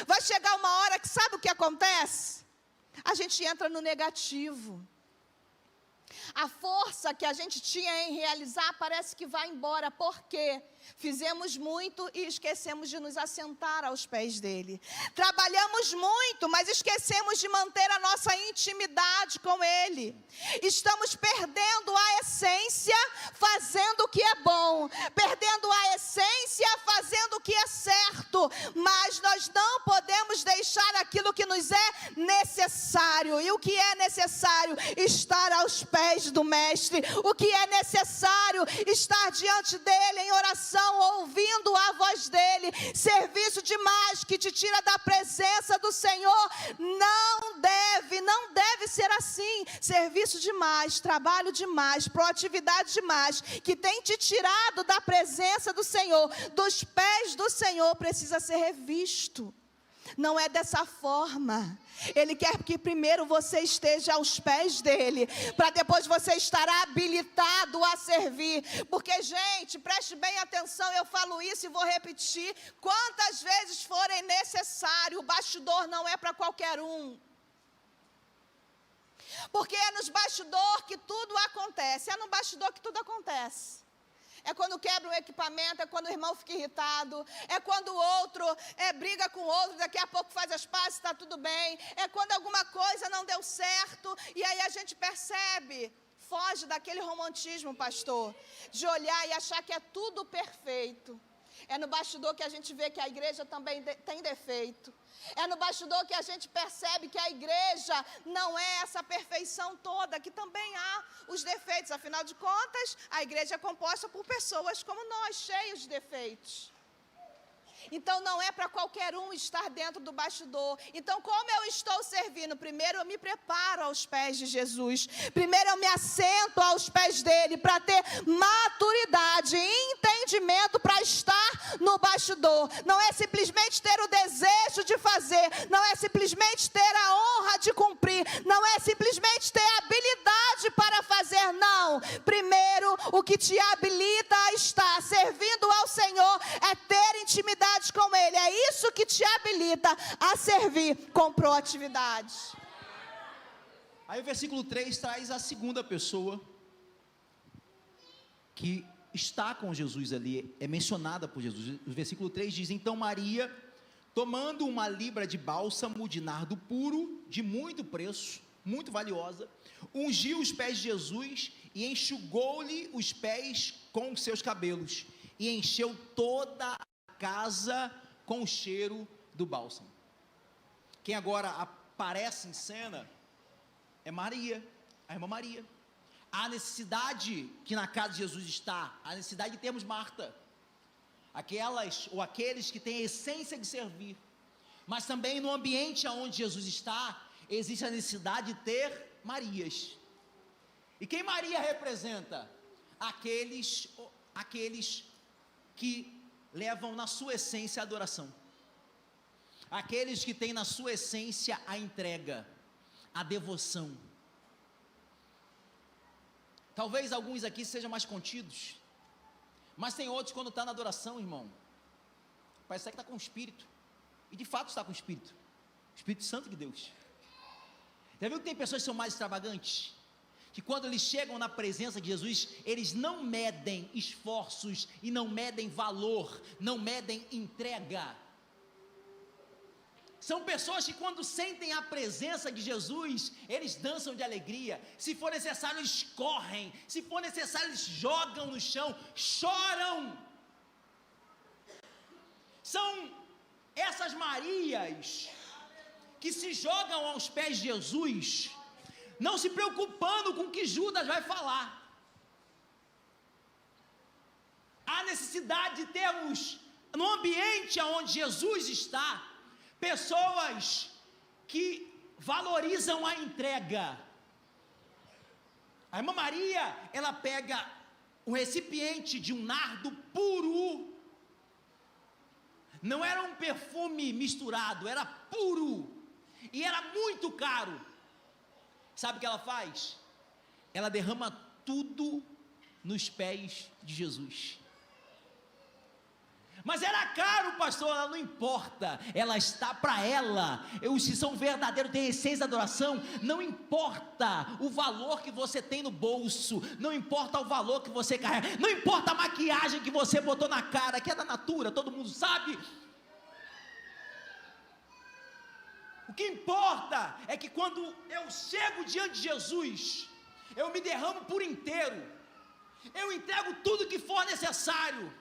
Vai chegar uma hora que sabe o que acontece? A gente entra no negativo. A força que a gente tinha em realizar parece que vai embora. Por quê? Fizemos muito e esquecemos de nos assentar aos pés dele. Trabalhamos muito, mas esquecemos de manter a nossa intimidade com ele. Estamos perdendo a essência fazendo o que é bom, perdendo a essência fazendo o que é certo, mas nós não podemos deixar aquilo que nos é necessário. E o que é necessário? Estar aos pés do mestre. O que é necessário? Estar diante dele em oração, ouvindo a voz dele. Serviço demais que te tira da presença do Senhor não deve ser assim. Serviço demais, trabalho demais, proatividade demais, que tem te tirado da presença do Senhor, dos pés do Senhor, precisa ser revisto. Não é dessa forma. Ele quer que primeiro você esteja aos pés dele, para depois você estar habilitado a servir. Porque, gente, preste bem atenção, eu falo isso e vou repetir quantas vezes forem necessário. O bastidor não é para qualquer um. Porque é nos bastidores que tudo acontece. É no bastidor que tudo acontece. É quando quebra um equipamento, é quando o irmão fica irritado, é quando o outro briga com o outro, daqui a pouco faz as pazes, está tudo bem. É quando alguma coisa não deu certo, e aí a gente percebe, foge daquele romantismo, pastor, de olhar e achar que é tudo perfeito. É no bastidor que a gente vê que a igreja também tem defeito. É no bastidor que a gente percebe que a igreja não é essa perfeição toda, que também há os defeitos. Afinal de contas, a igreja é composta por pessoas como nós, cheios de defeitos. Então não é para qualquer um estar dentro do bastidor. Então, como eu estou servindo? Primeiro eu me preparo aos pés de Jesus. Primeiro eu me assento aos pés dele para ter maturidade e entendimento para estar no bastidor. Não é simplesmente ter o desejo de fazer, não é simplesmente ter a honra de cumprir, não é simplesmente ter a habilidade para fazer, não. Primeiro, o que te habilita a estar servindo ao Senhor é ter intimidade com ele. É isso que te habilita a servir com proatividade. Aí o versículo 3 traz a segunda pessoa que está com Jesus ali, é mencionada por Jesus. O versículo 3 diz: então Maria, tomando uma libra de bálsamo de nardo puro, de muito preço, muito valiosa, ungiu os pés de Jesus e enxugou-lhe os pés com os seus cabelos, e encheu toda a casa com o cheiro do bálsamo. Quem agora aparece em cena é Maria, a irmã Maria. A necessidade que na casa de Jesus está, a necessidade de termos Marta, aquelas ou aqueles que têm a essência de servir, mas também no ambiente onde Jesus está, existe a necessidade de ter Marias. E quem Maria representa? Aqueles que levam na sua essência a adoração, aqueles que têm na sua essência a entrega, a devoção. Talvez alguns aqui sejam mais contidos, mas tem outros, quando está na adoração, irmão, parece que está com o Espírito, e de fato está com o Espírito Santo de Deus. Já viu que tem pessoas que são mais extravagantes? Que quando eles chegam na presença de Jesus, eles não medem esforços, e não medem valor, não medem entrega. São pessoas que quando sentem a presença de Jesus, eles dançam de alegria. Se for necessário, eles correm. Se for necessário, eles jogam no chão, choram. São essas Marias que se jogam aos pés de Jesus, não se preocupando com o que Judas vai falar. Há necessidade de termos, no ambiente onde Jesus está, pessoas que valorizam a entrega. A irmã Maria, ela pega um recipiente de um nardo puro, não era um perfume misturado, era puro, e era muito caro. Sabe o que ela faz? Ela derrama tudo nos pés de Jesus. Mas era caro, pastor, ela não importa, ela está para ela. Os que são verdadeiros, têm a essência da adoração, não importa o valor que você tem no bolso, não importa o valor que você carrega, não importa a maquiagem que você botou na cara, que é da Natura, todo mundo sabe. O que importa é que quando eu chego diante de Jesus, eu me derramo por inteiro, eu entrego tudo que for necessário.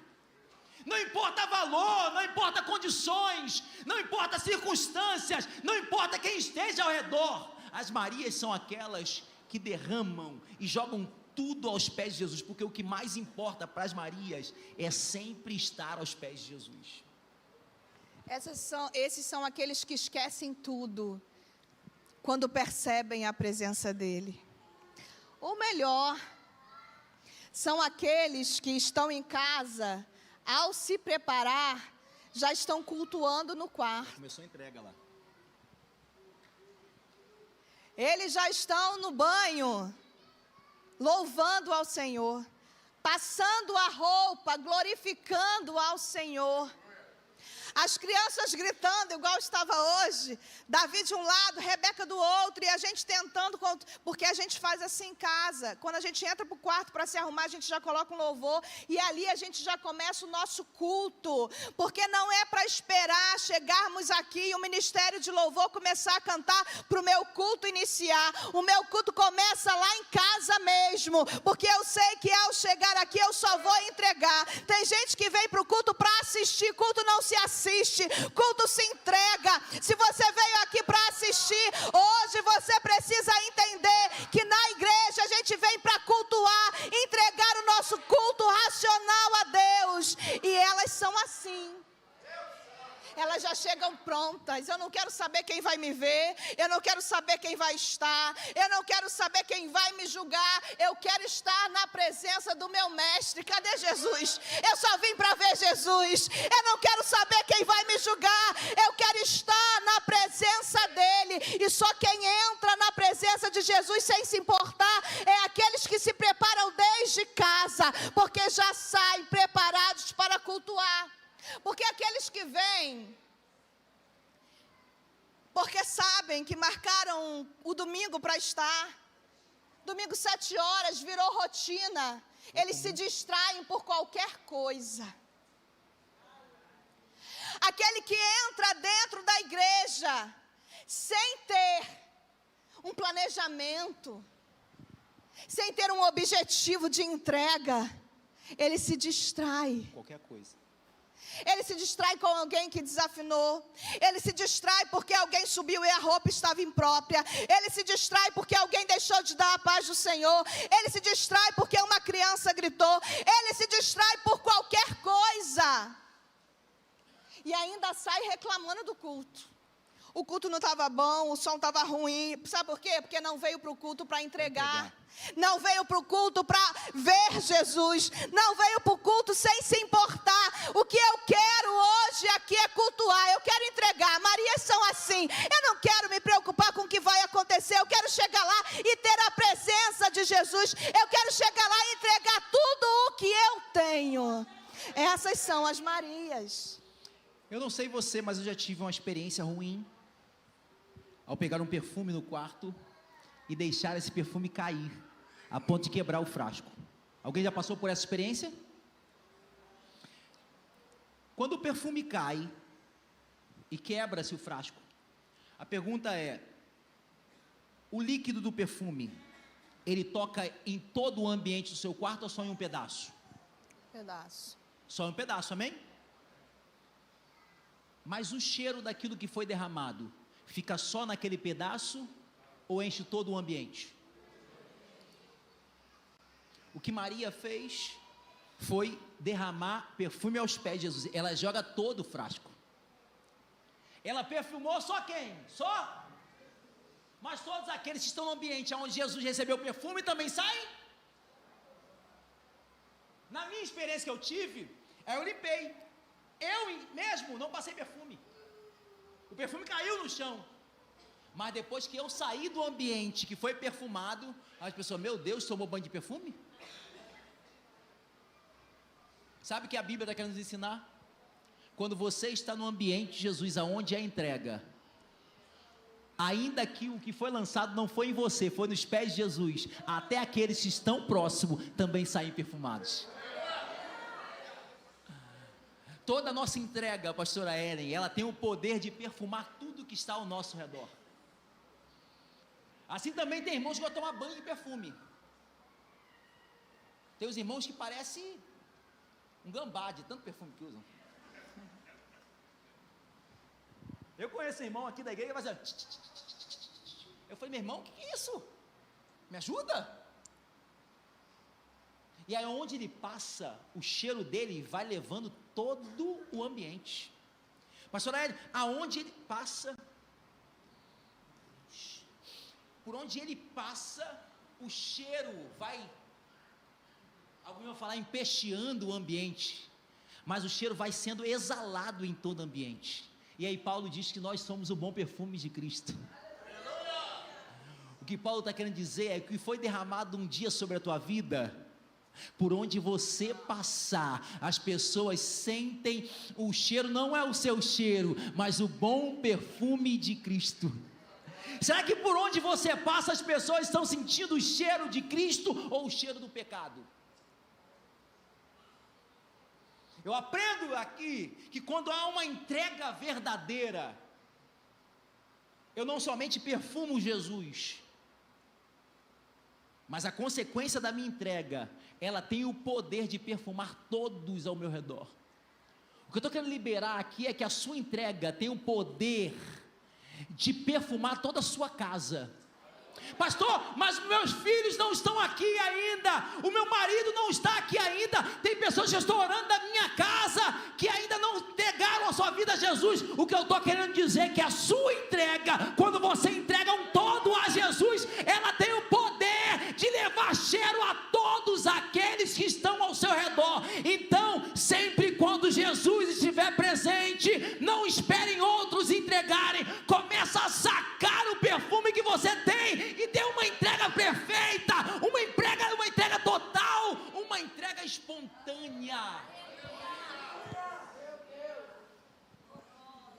Não importa valor, não importa condições, não importa circunstâncias, não importa quem esteja ao redor. As Marias são aquelas que derramam e jogam tudo aos pés de Jesus, porque o que mais importa para as Marias é sempre estar aos pés de Jesus. Esses são aqueles que esquecem tudo quando percebem a presença dele. Ou melhor, são aqueles que estão em casa, ao se preparar, já estão cultuando no quarto. Começou a entrega lá. Eles já estão no banho, louvando ao Senhor, passando a roupa, glorificando ao Senhor. As crianças gritando, igual estava hoje, Davi de um lado, Rebeca do outro, e a gente tentando, porque a gente faz assim em casa, quando a gente entra para o quarto para se arrumar, a gente já coloca um louvor, e ali a gente já começa o nosso culto, porque não é para esperar chegarmos aqui e o ministério de louvor começar a cantar para o meu culto iniciar. O meu culto começa lá em casa mesmo, porque eu sei que ao chegar aqui eu só vou entregar. Tem gente que vem para o culto para assistir, culto não se assiste, culto se entrega. Se você veio aqui para assistir, hoje você precisa entender que na igreja a gente vem para cultuar, entregar o nosso culto racional a Deus, e elas são assim. Elas já chegam prontas. Eu não quero saber quem vai me ver, eu não quero saber quem vai estar, eu não quero saber quem vai me julgar, eu quero estar na presença do meu mestre. Cadê Jesus? Eu só vim para ver Jesus. Eu não quero saber quem vai me julgar, eu quero estar na presença dele. E só quem entra na presença de Jesus sem se importar é aqueles que se preparam desde casa, porque já saem preparados para cultuar. Porque aqueles que vêm, porque sabem que marcaram o domingo para estar, domingo 7 horas, virou rotina, eles se distraem por qualquer coisa. Aquele que entra dentro da igreja, sem ter um planejamento, sem ter um objetivo de entrega, ele se distrai. Qualquer coisa. Ele se distrai com alguém que desafinou. Ele se distrai porque alguém subiu e a roupa estava imprópria. Ele se distrai porque alguém deixou de dar a paz do Senhor. Ele se distrai porque uma criança gritou. Ele se distrai por qualquer coisa. E ainda sai reclamando do culto. O culto não estava bom, o som estava ruim. Sabe por quê? Porque não veio para o culto para entregar. Não veio para o culto para ver Jesus. Não veio para o culto sem se importar. O que eu quero hoje aqui é cultuar. Eu quero entregar. Marias são assim. Eu não quero me preocupar com o que vai acontecer. Eu quero chegar lá e ter a presença de Jesus. Eu quero chegar lá e entregar tudo o que eu tenho. Essas são as Marias. Eu não sei você, mas eu já tive uma experiência ruim ao pegar um perfume no quarto e deixar esse perfume cair, a ponto de quebrar o frasco. Alguém já passou por essa experiência? Quando o perfume cai e quebra-se o frasco, a pergunta é: o líquido do perfume, ele toca em todo o ambiente do seu quarto ou só em um pedaço? Pedaço. Só em um pedaço, amém? Mas o cheiro daquilo que foi derramado fica só naquele pedaço ou enche todo o ambiente? O que Maria fez foi derramar perfume aos pés de Jesus. Ela joga todo o frasco. Ela perfumou só quem? Só? Mas todos aqueles que estão no ambiente onde Jesus recebeu o perfume também saem? Na minha experiência que eu tive, eu limpei. Eu mesmo não passei perfume. O perfume caiu no chão. Mas depois que eu saí do ambiente que foi perfumado, as pessoas, meu Deus, tomou banho de perfume? Sabe o que a Bíblia está querendo nos ensinar? Quando você está no ambiente de Jesus, aonde é a entrega, ainda que o que foi lançado não foi em você, foi nos pés de Jesus, até aqueles que estão próximos também saem perfumados. Toda a nossa entrega, pastora Ellen, ela tem o poder de perfumar tudo que está ao nosso redor. Assim também tem irmãos que vão tomar banho de perfume. Tem os irmãos que parecem um gambá de tanto perfume que usam. Eu conheço um irmão aqui da igreja que vai fazer... Eu falei, meu irmão, o que é isso? Me ajuda? E aí onde ele passa, o cheiro dele vai levando todo o ambiente. Pastor Hélio, aonde ele passa, por onde ele passa, o cheiro vai, alguém vai falar, empesteando o ambiente, mas o cheiro vai sendo exalado em todo o ambiente. E aí Paulo diz que nós somos o bom perfume de Cristo. O que Paulo está querendo dizer é que o que foi derramado um dia sobre a tua vida, por onde você passar, as pessoas sentem o cheiro, não é o seu cheiro, mas o bom perfume de Cristo. Será que por onde você passa, as pessoas estão sentindo o cheiro de Cristo ou o cheiro do pecado? Eu aprendo aqui que quando há uma entrega verdadeira, eu não somente perfumo Jesus, mas a consequência da minha entrega, ela tem o poder de perfumar todos ao meu redor. O que eu estou querendo liberar aqui é que a sua entrega tem o poder de perfumar toda a sua casa. Pastor, mas meus filhos não estão aqui ainda, o meu marido não está aqui ainda, tem pessoas que estão orando da minha casa, que ainda não entregaram a sua vida a Jesus. O que eu estou querendo dizer é que a sua entrega, quando você entrega um todo a Jesus, ela tem o poder de levar cheiro a todos aqueles que estão ao seu redor. Então, sempre quando Jesus estiver presente, não esperem outros entregarem, começa a sacar o perfume que você tem e dê uma entrega perfeita, uma entrega total, uma entrega espontânea.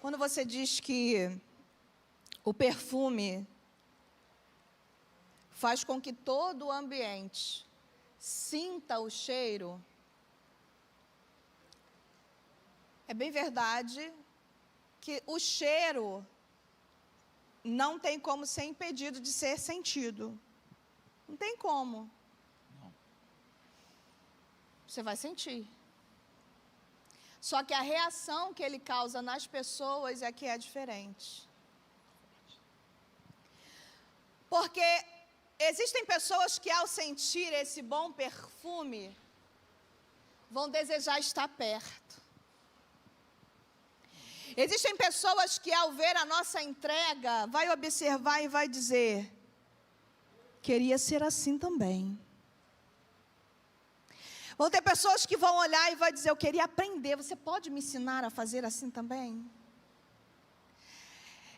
Quando você diz que o perfume faz com que todo o ambiente sinta o cheiro, é bem verdade que o cheiro não tem como ser impedido de ser sentido. Não tem como. Você vai sentir. Só que a reação que ele causa nas pessoas é que é diferente. Porque existem pessoas que, ao sentir esse bom perfume, vão desejar estar perto. Existem pessoas que, ao ver a nossa entrega, vai observar e vai dizer: queria ser assim também. Vão ter pessoas que vão olhar e vai dizer: eu queria aprender, você pode me ensinar a fazer assim também?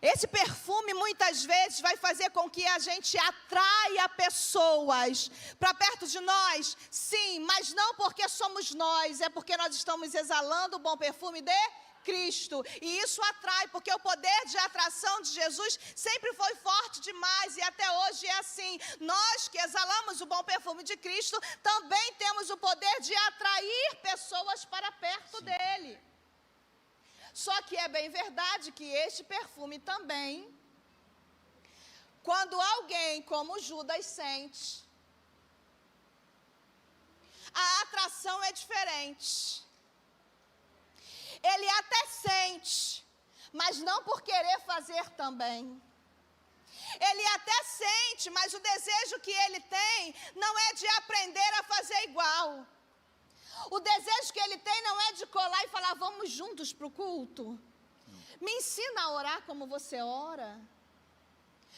Esse perfume muitas vezes vai fazer com que a gente atraia pessoas para perto de nós, sim, mas não porque somos nós, é porque nós estamos exalando o bom perfume de Cristo. E isso atrai, porque o poder de atração de Jesus sempre foi forte demais e até hoje é assim. Nós que exalamos o bom perfume de Cristo, também temos o poder de atrair pessoas para perto dele. Só que é bem verdade que este perfume também, quando alguém como Judas sente, a atração é diferente. Ele até sente, mas não por querer fazer também. Ele até sente, mas o desejo que ele tem não é de aprender a fazer igual. O desejo que ele tem não é de colar e falar: vamos juntos para o culto. Me ensina a orar como você ora.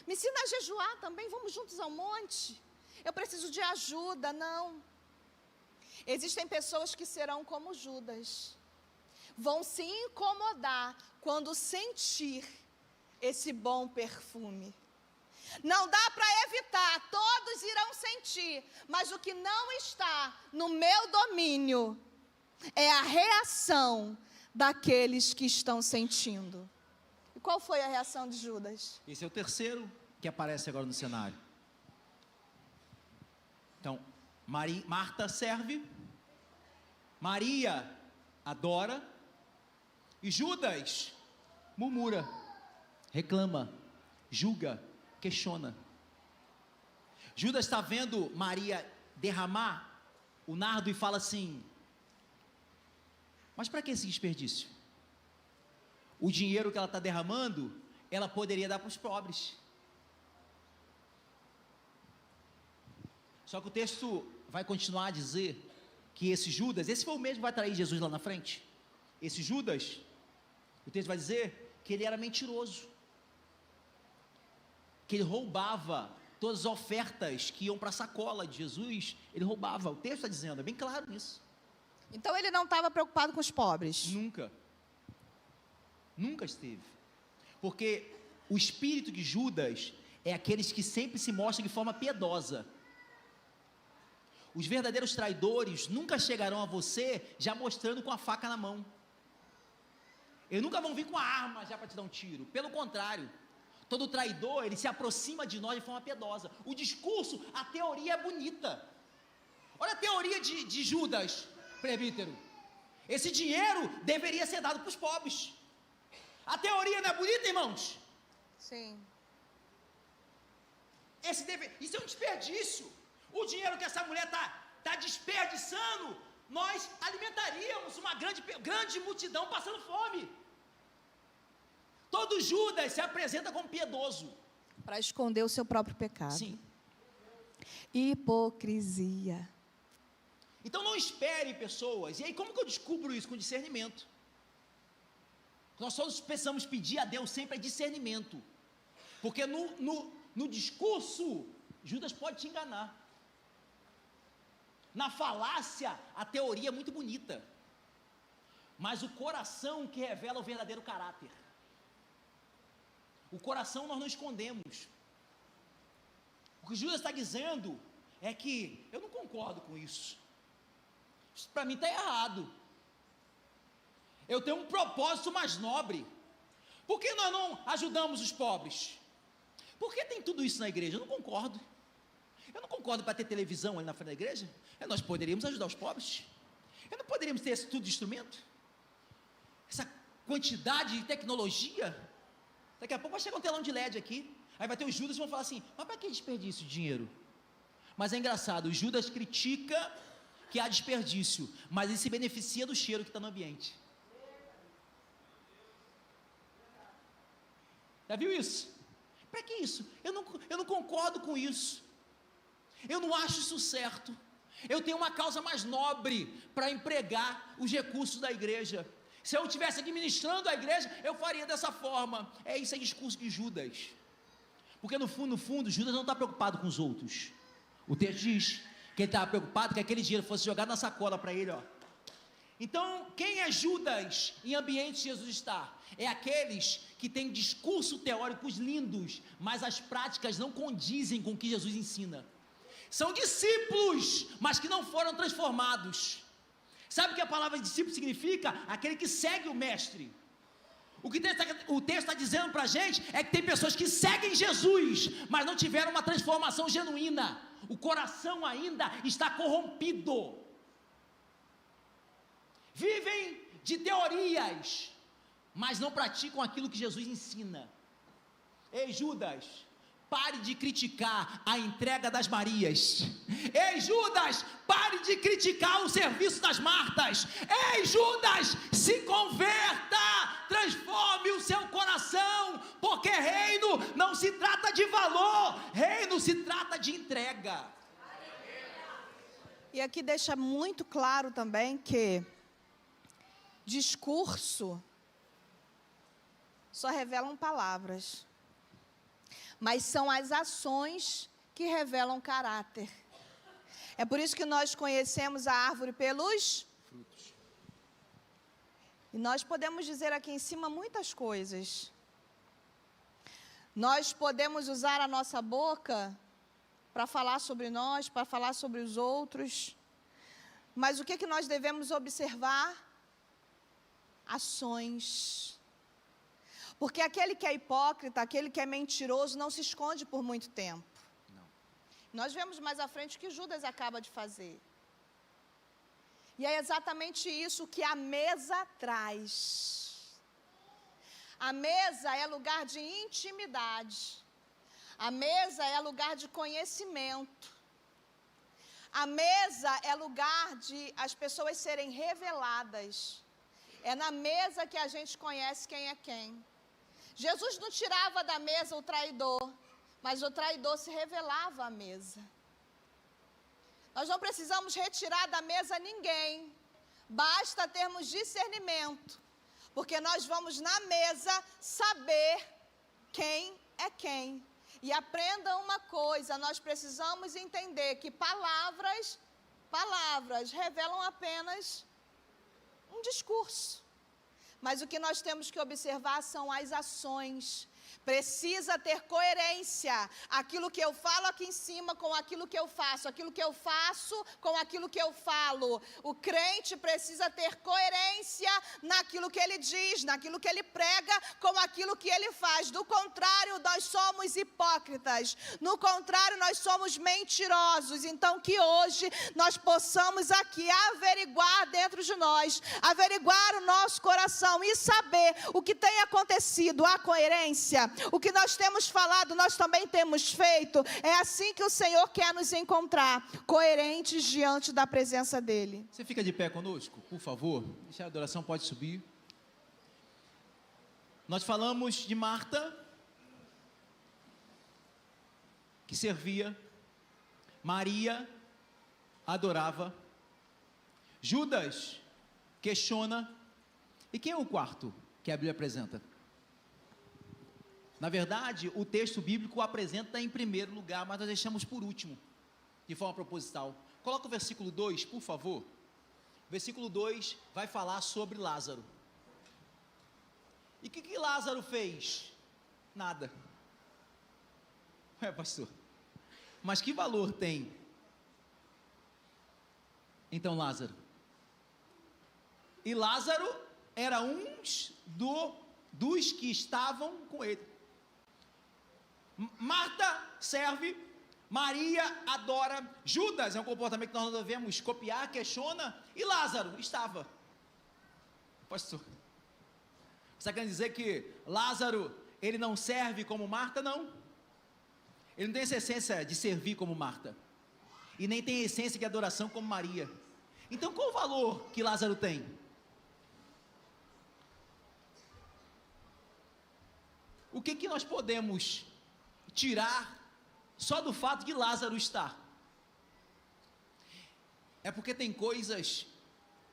Me ensina a jejuar também, vamos juntos ao monte. Eu preciso de ajuda, não. Existem pessoas que serão como Judas. Vão se incomodar quando sentir esse bom perfume. Não dá para evitar, todos irão sentir, mas o que não está no meu domínio é a reação daqueles que estão sentindo. E qual foi a reação de Judas? Esse é o terceiro que aparece agora no cenário. Então, Marta serve, Maria adora, e Judas murmura, reclama, julga, questiona. Judas está vendo Maria derramar o nardo e fala assim: mas para que esse desperdício? O dinheiro que ela está derramando, ela poderia dar para os pobres. Só que o texto vai continuar a dizer que esse Judas, esse foi o mesmo que vai trair Jesus lá na frente. Esse Judas, o texto vai dizer que ele era mentiroso, que ele roubava todas as ofertas que iam para a sacola de Jesus, ele roubava. O texto está dizendo, é bem claro nisso. Então ele não estava preocupado com os pobres? Nunca esteve. Porque o espírito de Judas é aqueles que sempre se mostram de forma piedosa. Os verdadeiros traidores nunca chegarão a você já mostrando com a faca na mão. Eles nunca vão vir com a arma já para te dar um tiro. Pelo contrário, todo traidor, ele se aproxima de nós de forma piedosa. O discurso, a teoria é bonita. Olha a teoria de Judas, presbítero. Esse dinheiro deveria ser dado para os pobres. A teoria não é bonita, irmãos? Sim. Isso é um desperdício. O dinheiro que essa mulher está desperdiçando, nós alimentaríamos uma grande multidão passando fome. Todo Judas se apresenta como piedoso. Para esconder o seu próprio pecado. Sim. Hipocrisia. Então não espere pessoas. E aí como que eu descubro isso? Com discernimento. Nós todos precisamos pedir a Deus sempre discernimento. Porque no discurso, Judas pode te enganar. Na falácia, a teoria é muito bonita. Mas o coração que revela o verdadeiro caráter. O coração nós não escondemos. O que Judas está dizendo é que eu não concordo com isso. Isso para mim está errado. Eu tenho um propósito mais nobre. Por que nós não ajudamos os pobres? Por que tem tudo isso na igreja? Eu não concordo. Eu não concordo para ter televisão ali na frente da igreja. Nós poderíamos ajudar os pobres. Eu não poderíamos ter esse tudo de instrumento? Essa quantidade de tecnologia. Daqui a pouco vai chegar um telão de LED aqui. Aí vai ter os Judas e vão falar assim: mas para que desperdício de dinheiro? Mas é engraçado, o Judas critica que há desperdício, mas ele se beneficia do cheiro que está no ambiente. Já viu isso? Para que isso? Eu não concordo com isso. Eu não acho isso certo. Eu tenho uma causa mais nobre para empregar os recursos da igreja. Se eu estivesse administrando a igreja, eu faria dessa forma. Isso é discurso de Judas. Porque no fundo, Judas não está preocupado com os outros. O texto diz que ele estava preocupado que aquele dinheiro fosse jogado na sacola para ele, ó. Então, quem é Judas em ambiente que Jesus está? É aqueles que têm discurso teóricos lindos, mas as práticas não condizem com o que Jesus ensina. São discípulos, mas que não foram transformados. Sabe o que a palavra discípulo significa? Aquele que segue o mestre. O que o texto está dizendo para a gente é que tem pessoas que seguem Jesus, mas não tiveram uma transformação genuína. O coração ainda está corrompido. Vivem de teorias, mas não praticam aquilo que Jesus ensina. Ei, Judas, pare de criticar a entrega das Marias. Ei, Judas, pare de criticar o serviço das Martas. Ei, Judas, se converta, transforme o seu coração, porque reino não se trata de valor, reino se trata de entrega. E aqui deixa muito claro também que discurso só revelam palavras, mas são as ações que revelam caráter. É por isso que nós conhecemos a árvore pelos frutos. E nós podemos dizer aqui em cima muitas coisas. Nós podemos usar a nossa boca para falar sobre nós, para falar sobre os outros. Mas o que nós devemos observar? Ações. Porque aquele que é hipócrita, aquele que é mentiroso, não se esconde por muito tempo. Não. Nós vemos mais à frente o que Judas acaba de fazer. E é exatamente isso que a mesa traz. A mesa é lugar de intimidade. A mesa é lugar de conhecimento. A mesa é lugar de as pessoas serem reveladas. É na mesa que a gente conhece quem é quem. Jesus não tirava da mesa o traidor, mas o traidor se revelava à mesa. Nós não precisamos retirar da mesa ninguém, basta termos discernimento, porque nós vamos na mesa saber quem é quem. E aprenda uma coisa, nós precisamos entender que palavras revelam apenas um discurso. Mas o que nós temos que observar são as ações. Precisa ter coerência. Aquilo que eu falo aqui em cima com aquilo que eu faço. Aquilo que eu faço com aquilo que eu falo. O crente precisa ter coerência naquilo que ele diz, naquilo que ele prega, com aquilo que ele faz. Do contrário, nós somos hipócritas. No contrário, nós somos mentirosos. Então, que hoje nós possamos aqui averiguar dentro de nós, averiguar o nosso coração e saber o que tem acontecido, a coerência. O que nós temos falado, nós também temos feito. É assim que o Senhor quer nos encontrar, coerentes diante da presença dEle. Você fica de pé conosco, por favor? A adoração pode subir. Nós falamos de Marta, que servia. Maria adorava. Judas questiona. E quem é o quarto que a Bíblia apresenta? Na verdade, o texto bíblico o apresenta em primeiro lugar, mas nós deixamos por último, de forma proposital. Coloca o versículo 2, por favor. O versículo 2 vai falar sobre Lázaro. E o que Lázaro fez? Nada. Pastor, mas que valor tem, então, Lázaro? E Lázaro era um dos que estavam com ele. Marta serve, Maria adora, Judas é um comportamento que nós não devemos copiar, questiona, e Lázaro estava. Pastor, você está querendo dizer que Lázaro, ele não serve como Marta? Não. Ele não tem essa essência de servir como Marta, e nem tem a essência de adoração como Maria. Então qual o valor que Lázaro tem? O que nós podemos tirar só do fato de Lázaro estar? É porque tem coisas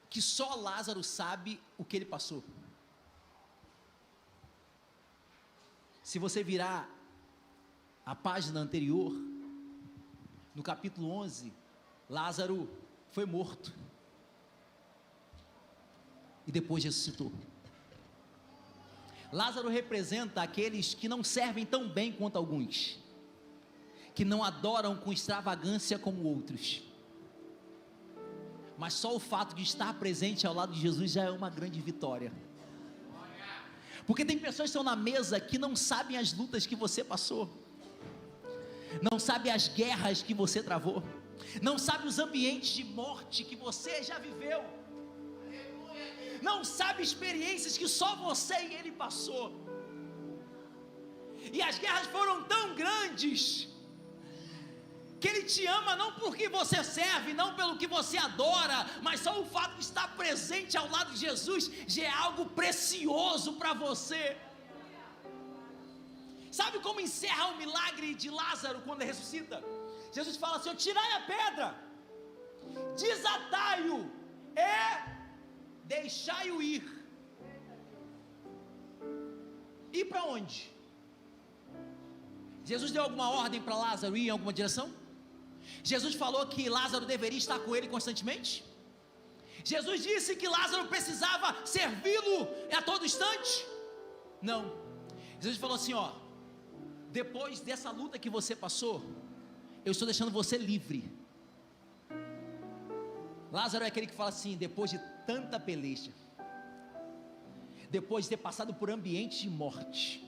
que só Lázaro sabe o que ele passou. Se você virar a página anterior, no capítulo 11, Lázaro foi morto e depois ressuscitou. Lázaro representa aqueles que não servem tão bem quanto alguns, que não adoram com extravagância como outros, mas só o fato de estar presente ao lado de Jesus já é uma grande vitória. Porque tem pessoas que estão na mesa que não sabem as lutas que você passou, não sabem as guerras que você travou, não sabem os ambientes de morte que você já viveu, não sabe experiências que só você e ele passou, e as guerras foram tão grandes, que ele te ama não porque você serve, não pelo que você adora, mas só o fato de estar presente ao lado de Jesus, já é algo precioso para você. Sabe como encerra o milagre de Lázaro quando ele ressuscita? Jesus fala assim: tirai a pedra, desatai-o e deixai-o ir. Ir para onde? Jesus deu alguma ordem para Lázaro ir em alguma direção? Jesus falou que Lázaro deveria estar com ele constantemente? Jesus disse que Lázaro precisava servi-lo a todo instante? Não. Jesus falou assim: ó, depois dessa luta que você passou, eu estou deixando você livre. Lázaro é aquele que fala assim: depois de tanta peleja, depois de ter passado por ambientes de morte,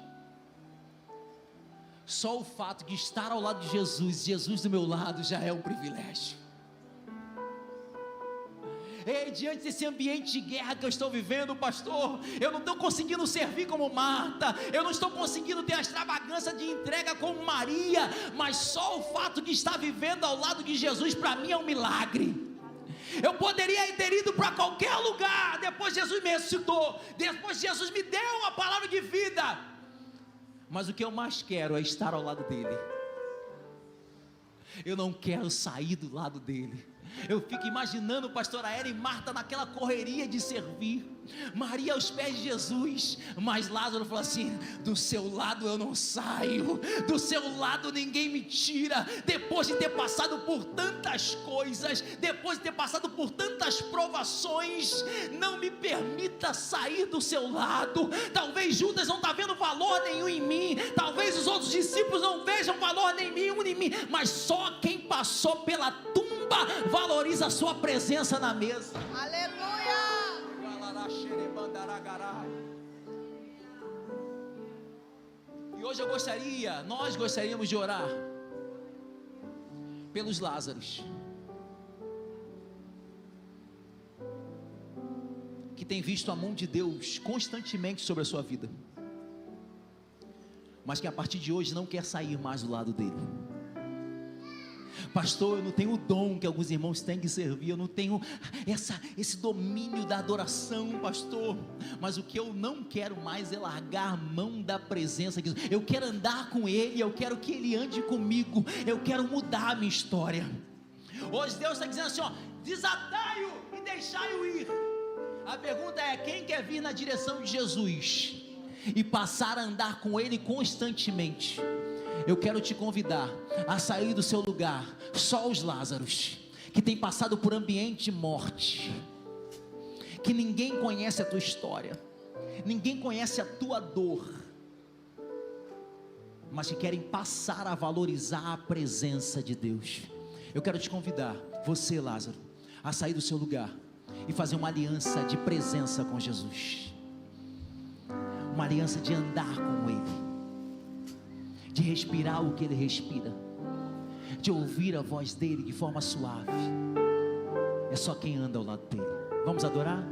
só o fato de estar ao lado de Jesus, Jesus do meu lado, já é um privilégio. Ei, diante desse ambiente de guerra que eu estou vivendo, pastor, eu não estou conseguindo servir como Marta, eu não estou conseguindo ter a extravagância de entrega como Maria, mas só o fato de estar vivendo ao lado de Jesus, para mim é um milagre. Eu poderia ter ido para qualquer lugar, depois Jesus me ressuscitou, depois Jesus me deu uma palavra de vida, mas o que eu mais quero é estar ao lado dele. Eu não quero sair do lado dele. Eu fico imaginando o pastor Aérea e Marta naquela correria de servir, Maria aos pés de Jesus, mas Lázaro falou assim: do seu lado eu não saio, do seu lado ninguém me tira. Depois de ter passado por tantas coisas, depois de ter passado por tantas provações, não me permita sair do seu lado. Talvez Judas não está vendo valor nenhum em mim, talvez os outros discípulos não vejam valor nenhum em mim, mas só quem passou pela tumba valoriza a sua presença na mesa. Aleluia! E hoje nós gostaríamos de orar pelos Lázaros que tem visto a mão de Deus constantemente sobre a sua vida, mas que a partir de hoje não quer sair mais do lado dele. Pastor, eu não tenho o dom que alguns irmãos têm de servir, eu não tenho esse domínio da adoração, pastor, mas o que eu não quero mais é largar a mão da presença de Jesus. Eu quero andar com Ele, eu quero que Ele ande comigo, eu quero mudar a minha história. Hoje Deus está dizendo assim, ó, desatai-o e deixai-o ir. A pergunta é: quem quer vir na direção de Jesus e passar a andar com Ele constantemente? Eu quero te convidar a sair do seu lugar. Só os Lázaros que têm passado por ambiente de morte, que ninguém conhece a tua história, ninguém conhece a tua dor, mas que querem passar a valorizar a presença de Deus. Eu quero te convidar, você Lázaro, a sair do seu lugar e fazer uma aliança de presença com Jesus, uma aliança de andar com Ele, de respirar o que Ele respira, de ouvir a voz dEle de forma suave. É só quem anda ao lado dEle. Vamos adorar?